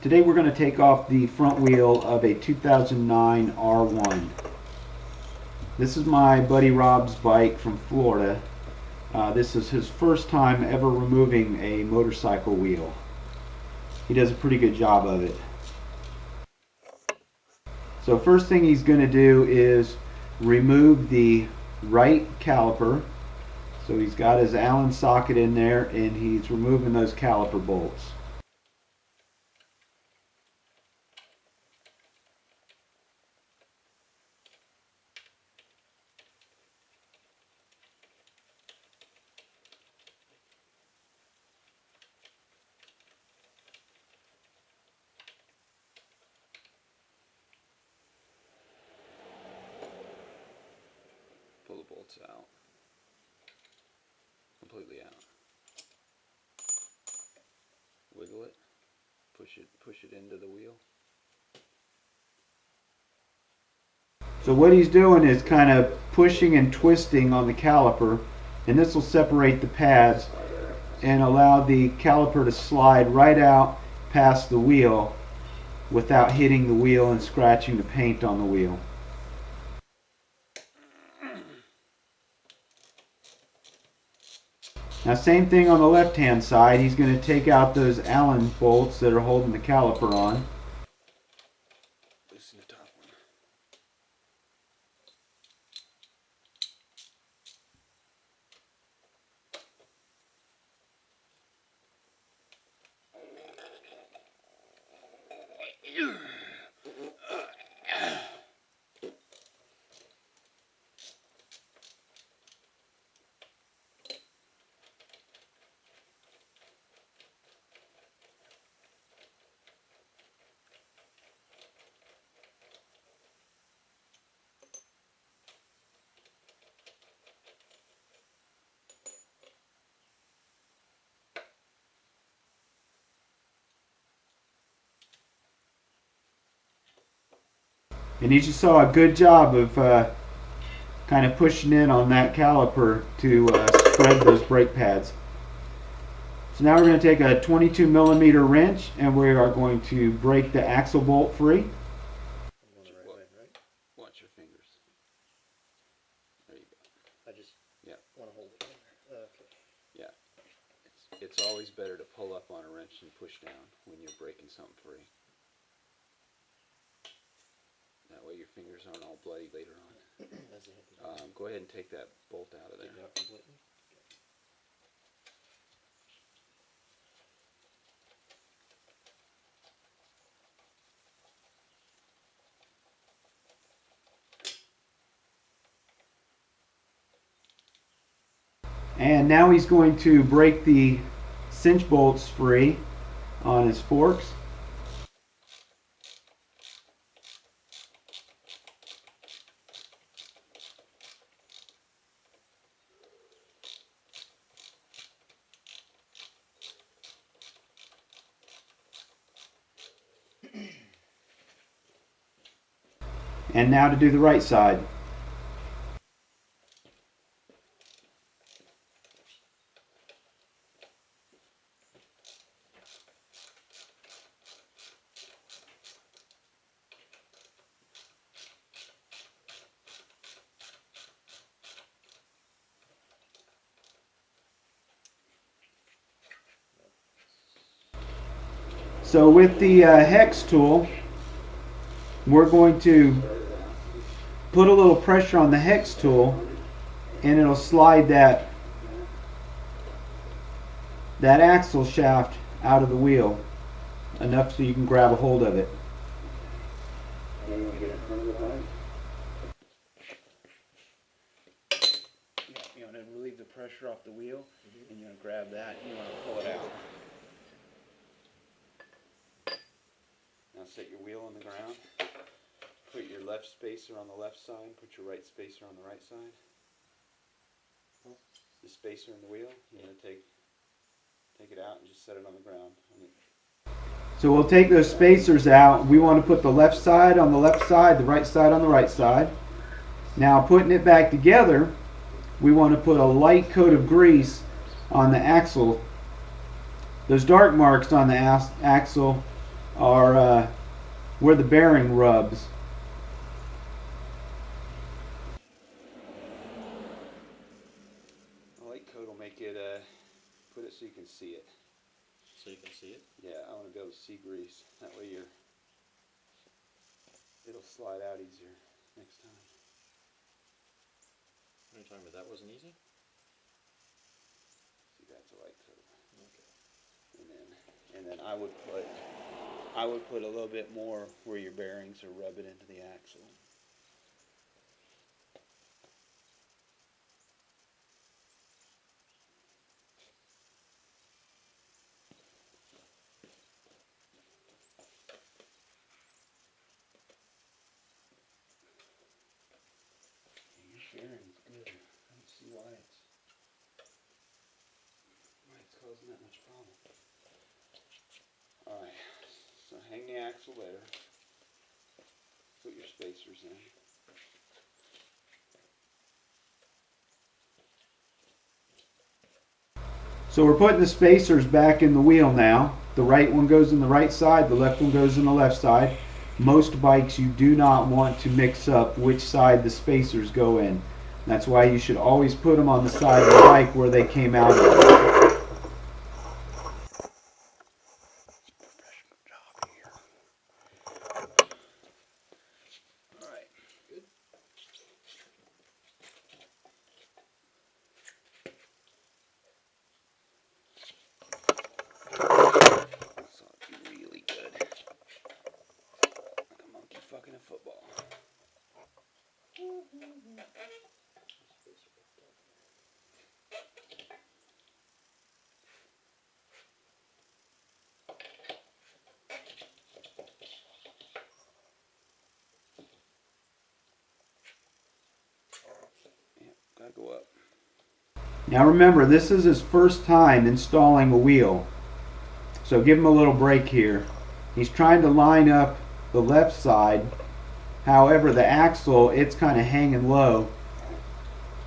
Today we're going to take off the front wheel of a 2009 R1. This is my buddy Rob's bike from Florida. This is his first time ever removing a motorcycle wheel. He does a pretty good job of it. So first thing he's going to do is remove the right caliper. So he's got his Allen socket in there and he's removing those caliper bolts. Pull the bolts out, completely out. Wiggle it, push it into the wheel. So what he's doing is kind of pushing and twisting on the caliper, and this will separate the pads and allow the caliper to slide right out past the wheel without hitting the wheel and scratching the paint on the wheel. Now same thing on the left hand side. He's going to take out those Allen bolts that are holding the caliper on. Loosen the top one. And he just saw a good job of kind of pushing in on that caliper to spread those brake pads. So now we're going to take a 22mm wrench and we are going to break the axle bolt free. Watch your fingers. There you go. I just want to hold it. Okay. Yeah. It's always better to pull up on a wrench and push down when you're breaking something free. That way your fingers aren't all bloody later on. Go ahead and take that bolt out of there. And now he's going to break the cinch bolts free on his forks. And now to do the right side. So with the hex tool, we're going to put a little pressure on the hex tool and it'll slide that axle shaft out of the wheel enough so you can grab a hold of it. You want to relieve the pressure off the wheel, and you want to grab that and you want to pull it out. Now set your wheel on the ground. Put your left spacer on the left side. Put your right spacer on the right side. The spacer in the wheel, you're going to take it out and just set it on the ground. So we'll take those spacers out. We want to put the left side on the left side, the right side on the right side. Now putting it back together, we want to put a light coat of grease on the axle. Those dark marks on the axle are where the bearing rubs. The light coat will make it, put it so you can see it. So you can see it? Yeah, I want to be able to see grease. That way it'll slide out easier next time. What are you talking about? That wasn't easy? See, that's a light coat. Okay. And then I would put a little bit more where your bearings are rubbing into the axle. Your bearing's good. I don't see why it's causing that much problem. Alright, so hang the axle there. Put your spacers in. So we're putting the spacers back in the wheel now. The right one goes in the right side, the left one goes in the left side. Most bikes you do not want to mix up which side the spacers go in. That's why you should always put them on the side of the bike where they came out of. Fucking a football. Yeah, gotta go up. Now remember, this is his first time installing a wheel. So give him a little break here. He's trying to line up the left side. However, the axle, it's kind of hanging low,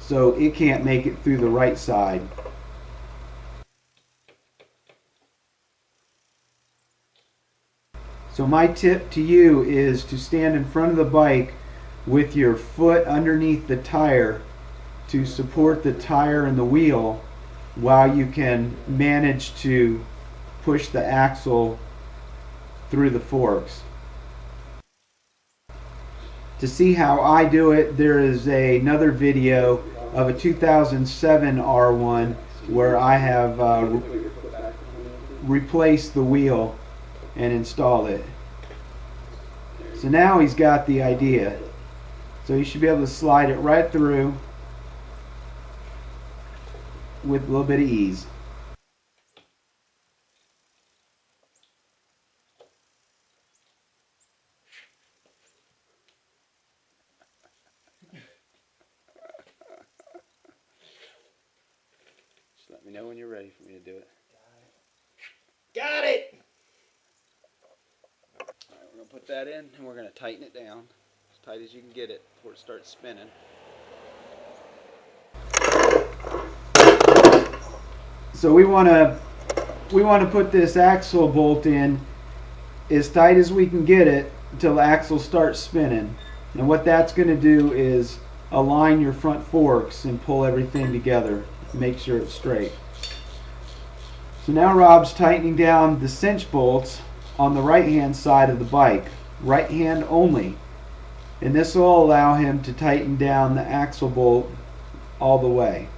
so it can't make it through the right side. So my tip to you is to stand in front of the bike with your foot underneath the tire to support the tire and the wheel while you can manage to push the axle through the forks. To see how I do it, there is another video of a 2007 R1 where I have replaced the wheel and installed it. So now he's got the idea. So you should be able to slide it right through with a little bit of ease. Just let me know when you're ready for me to do it. Got it! Alright, we're going to put that in and we're going to tighten it down as tight as you can get it before it starts spinning. So we want to put this axle bolt in as tight as we can get it until the axle starts spinning. And what that's going to do is align your front forks and pull everything together. Make sure it's straight. So now Rob's tightening down the cinch bolts on the right hand side of the bike. Right hand only. And this will allow him to tighten down the axle bolt all the way.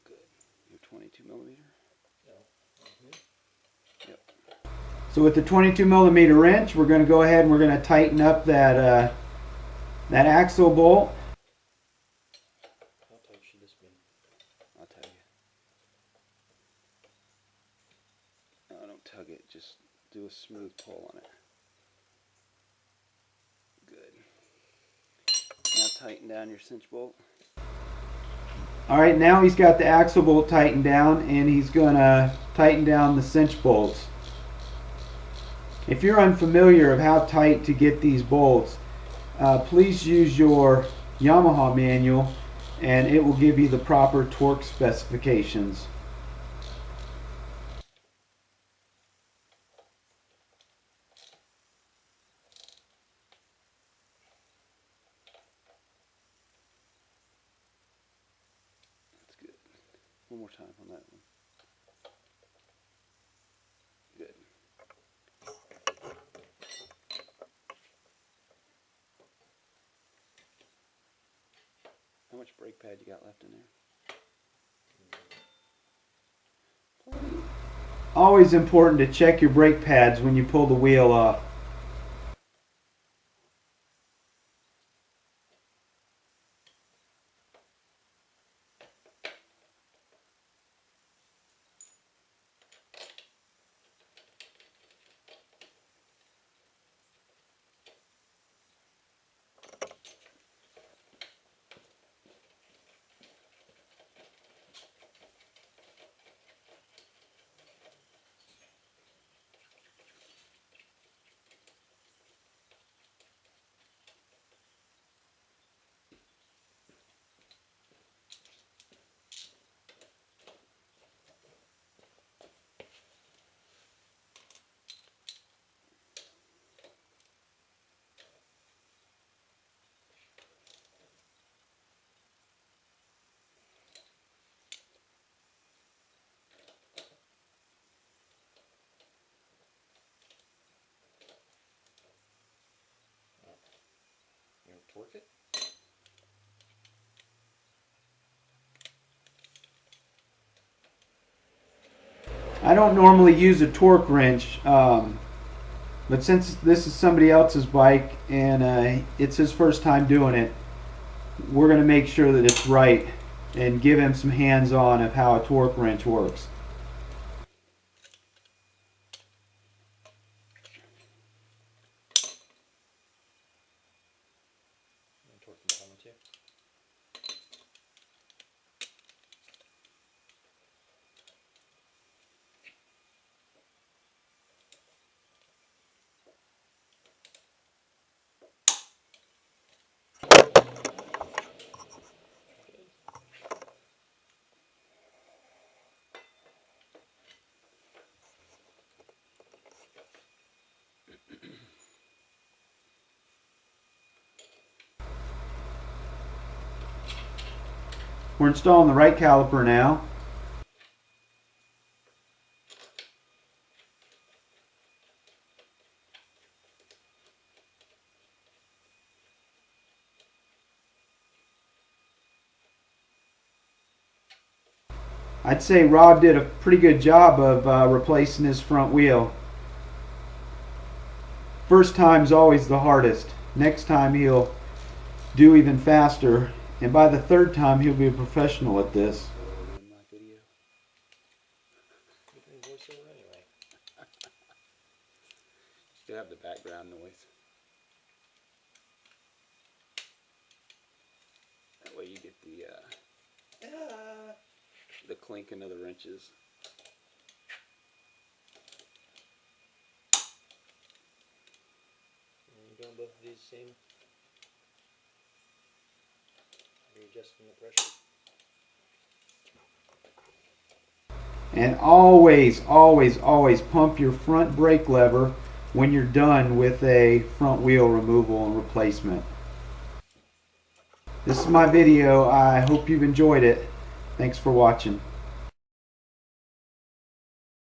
Good. Your 22 millimeter? Yep. So with the 22 millimeter wrench, we're going to go ahead and we're going to tighten up that axle bolt. How tight should this be? I'll tell you. No, don't tug it. Just do a smooth pull on it. Good. Now tighten down your cinch bolt. Alright, now he's got the axle bolt tightened down and he's going to tighten down the cinch bolts. If you're unfamiliar of how tight to get these bolts, please use your Yamaha manual and it will give you the proper torque specifications. That's good. One more time on that one. Good. How much brake pad you got left in there? Always important to check your brake pads when you pull the wheel up. You gonna torque it? I don't normally use a torque wrench, but since this is somebody else's bike and it's his first time doing it, we're going to make sure that it's right and give him some hands-on of how a torque wrench works. You gonna torque the bottom too? We're installing the right caliper now. I'd say Rob did a pretty good job of replacing his front wheel. First time's always the hardest. Next time he'll do even faster, and by the third time he'll be a professional at this. In my video. You're doing voiceover anyway. Still have the background noise. That way you get the clinking of the wrenches. And you doing both of these same? Are you adjusting the pressure? And always, always, always pump your front brake lever when you're done with a front wheel removal and replacement. This is my video. I hope you've enjoyed it. Thanks for watching.